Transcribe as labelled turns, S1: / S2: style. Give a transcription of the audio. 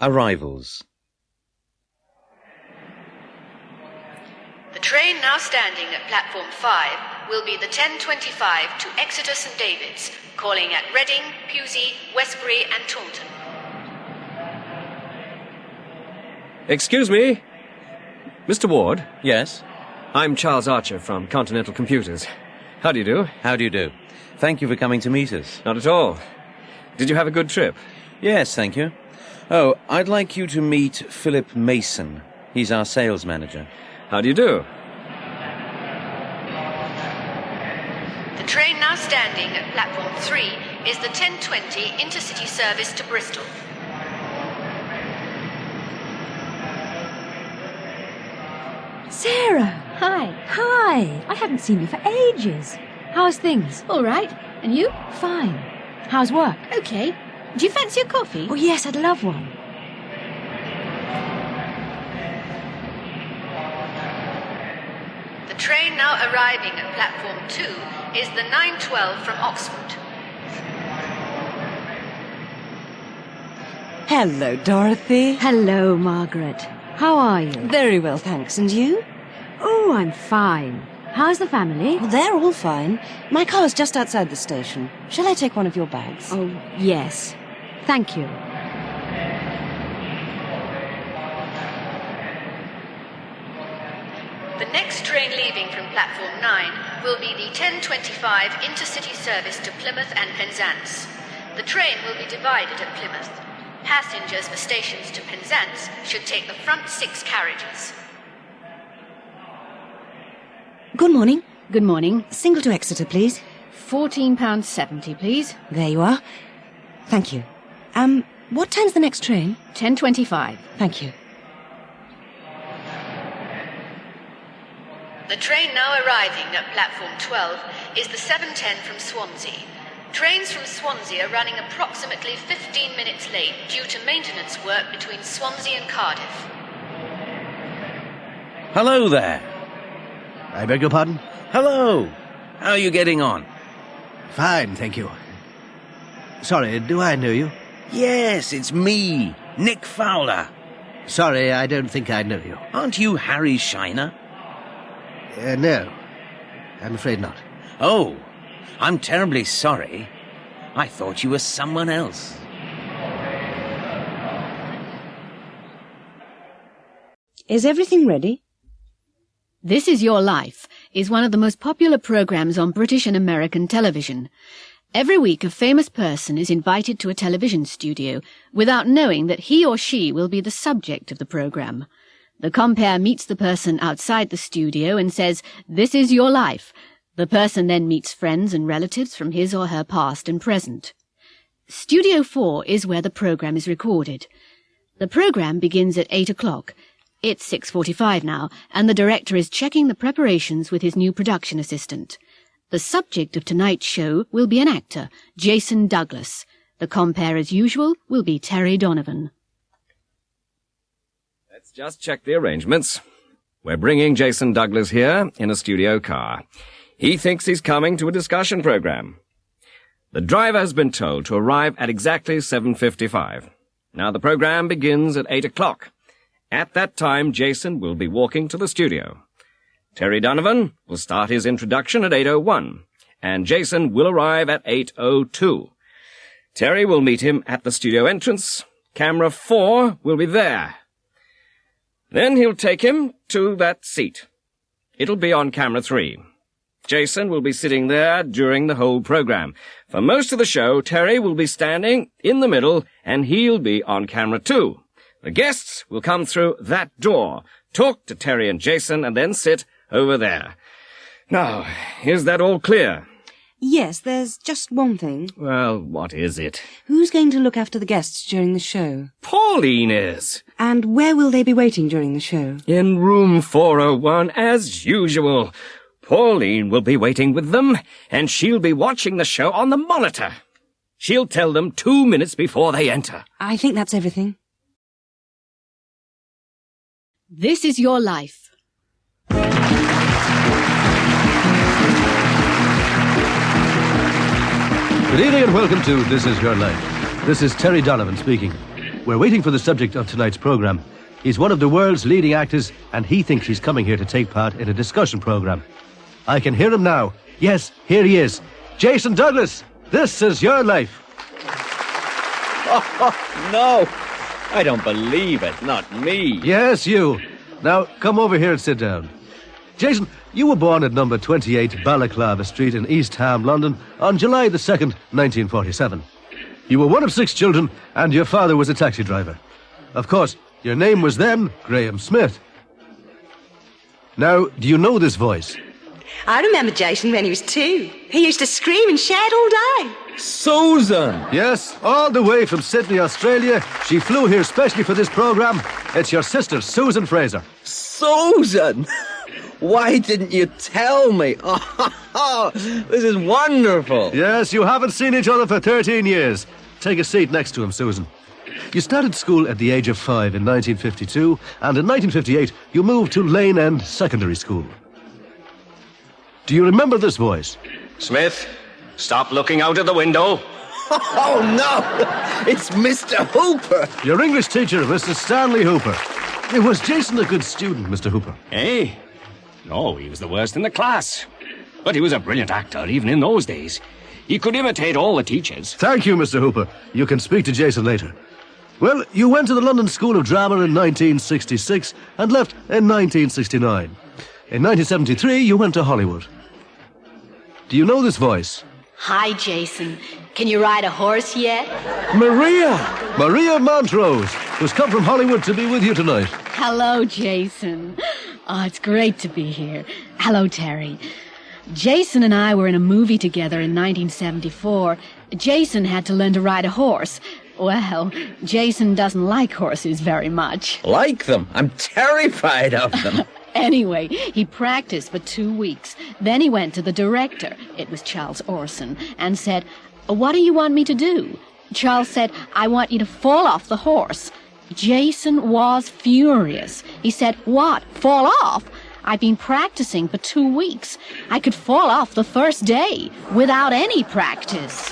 S1: Arrivals.
S2: The train now standing at platform 5 will be the 10:25 to Exeter St David's, calling at Reading, Pewsey, Westbury and Taunton.
S3: Excuse me? Mr. Ward?
S1: Yes?
S3: I'm Charles Archer from Continental Computers. How do you do?
S1: How do you do? Thank you for coming to meet us.
S3: Not at all. Did you have a good trip?
S1: Yes, thank you. Oh, I'd like you to meet Philip Mason. He's our sales manager.
S3: How do you do?
S2: The train now standing at platform 3 is the 10:20 intercity service to Bristol.
S4: Sarah! Hi. Hi! I haven't seen you for ages. How's things?
S5: All right. And you?
S4: Fine. How's work?
S5: Okay. Do you fancy a coffee?
S4: Oh, yes, I'd love one.
S2: The train now arriving at platform 2 is the 9:12 from Oxford.
S6: Hello, Dorothy.
S4: Hello, Margaret. How are you?
S6: Very well, thanks. And you?
S4: Oh, I'm fine. How's the family?
S6: Well, they're all fine. My car's just outside the station. Shall I take one of your bags?
S4: Oh, yes. Thank you.
S2: The next train leaving from platform 9 will be the 10:25 intercity service to Plymouth and Penzance. The train will be divided at Plymouth. Passengers for stations to Penzance should take the front 6 carriages.
S6: Good morning.
S5: Good morning.
S6: Single to Exeter, please.
S5: £14.70, please.
S6: There you are. Thank you. What time's the next train?
S5: 10:25.
S6: Thank you.
S2: The train now arriving at platform 12 is the 7:10 from Swansea. Trains from Swansea are running approximately 15 minutes late due to maintenance work between Swansea and Cardiff.
S1: Hello there.
S7: I beg your pardon?
S1: Hello. How are you getting on?
S7: Fine, thank you. Sorry, do I know you?
S1: Yes, it's me, Nick Fowler.
S7: Sorry, I don't think I know you.
S1: Aren't you Harry Shiner?
S7: No, I'm afraid not.
S1: Oh, I'm terribly sorry. I thought you were someone else.
S6: Is everything ready?
S5: This Is Your Life is one of the most popular programs on British and American television. Every week a famous person is invited to a television studio without knowing that he or she will be the subject of the program. The compere meets the person outside the studio and says, "This is your life." The person then meets friends and relatives from his or her past and present. Studio 4 is where the program is recorded. The program begins at 8 o'clock. It's 6:45 now, and the director is checking the preparations with his new production assistant. The subject of tonight's show will be an actor, Jason Douglas. The compere, as usual, will be Terry Donovan.
S3: Let's just check the arrangements. We're bringing Jason Douglas here in a studio car. He thinks he's coming to a discussion program. The driver has been told to arrive at exactly 7:55. Now the program begins at 8 o'clock. At that time, Jason will be walking to the studio. Terry Donovan will start his introduction at 8:01, and Jason will arrive at 8:02. Terry will meet him at the studio entrance. Camera 4 will be there. Then he'll take him to that seat. It'll be on camera 3. Jason will be sitting there during the whole program. For most of the show, Terry will be standing in the middle, and he'll be on camera 2. The guests will come through that door, talk to Terry and Jason, and then sit over there. Now, is that all clear?
S6: Yes, there's just one thing.
S3: Well, what is it?
S6: Who's going to look after the guests during the show?
S3: Pauline is.
S6: And where will they be waiting during the show?
S3: In room 401, as usual. Pauline will be waiting with them, and she'll be watching the show on the monitor. She'll tell them 2 minutes before they enter.
S6: I think that's everything.
S5: This Is Your Life.
S7: Good evening and welcome to This Is Your Life. This is Terry Donovan speaking. We're waiting for the subject of tonight's programme. He's one of the world's leading actors, and he thinks he's coming here to take part in a discussion programme. I can hear him now. Yes, here he is. Jason Douglas, this is your life.
S1: Oh, no! I don't believe it. Not me.
S7: Yes, you. Now, come over here and sit down. Jason, you were born at number 28 Balaclava Street in East Ham, London, on July the 2nd, 1947. You were one of 6 children, and your father was a taxi driver. Of course, your name was then Graham Smith. Now, do you know this voice?
S8: I remember Jason when he was 2. He used to scream and shout all day.
S1: Susan!
S7: Yes, all the way from Sydney, Australia. She flew here specially for this programme. It's your sister, Susan Fraser.
S1: Susan! Why didn't you tell me? Oh, this is wonderful.
S7: Yes, you haven't seen each other for 13 years. Take a seat next to him, Susan. You started school at the age of 5 in 1952, and in 1958 you moved to Lane End Secondary School. Do you remember this voice?
S3: Smith, stop looking out of the window.
S1: Oh, no! It's Mr. Hooper.
S7: Your English teacher, Mr. Stanley Hooper. Was Jason a good student, Mr. Hooper?
S3: Eh? No, he was the worst in the class. But he was a brilliant actor, even in those days. He could imitate all the teachers.
S7: Thank you, Mr. Hooper. You can speak to Jason later. Well, you went to the London School of Drama in 1966 and left in 1969. In 1973, you went to Hollywood. Do you know this voice?
S5: Hi, Jason. Can you ride a horse yet?
S7: Maria Montrose, who's come from Hollywood to be with you tonight.
S5: Hello, Jason. Oh, it's great to be here. Hello, Terry. Jason and I were in a movie together in 1974. Jason had to learn to ride a horse. Well, Jason doesn't like horses very much.
S1: Like them? I'm terrified of them.
S5: Anyway, he practiced for 2 weeks. Then he went to the director, it was Charles Orson, and said, "What do you want me to do?" Charles said, "I want you to fall off the horse." Jason was furious. He said, "What? Fall off? I've been practicing for 2 weeks. I could fall off the first day without any practice."